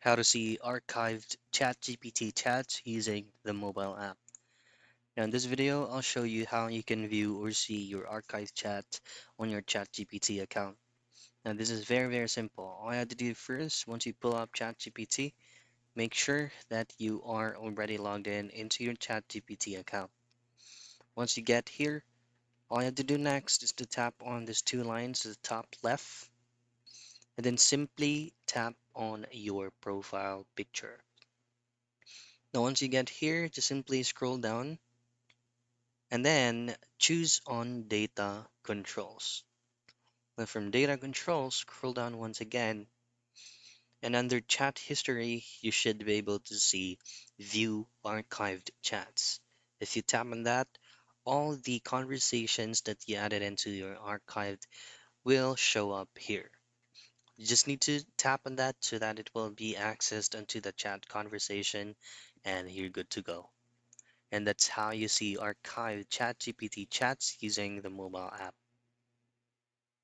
how to see archived ChatGPT chats using the mobile app. Now in this video, I'll show you how you can view or see your archived chat on your ChatGPT account. Now this is very simple. All you have to do first, once you pull up ChatGPT, make sure that you are already logged in into your ChatGPT account. Once you get here, all you have to do next is to tap on these two lines at the top left, and then simply tap on your profile picture. Now once you get here, just simply scroll down and then choose on data controls. Now from data controls, scroll down once again, and under chat history, you should be able to see view archived chats. If you tap on that, all the conversations that you added into your archived will show up here. You just need to tap on that so that it will be accessed onto the chat conversation, and you're good to go. And that's how you see archived ChatGPT chats using the mobile app.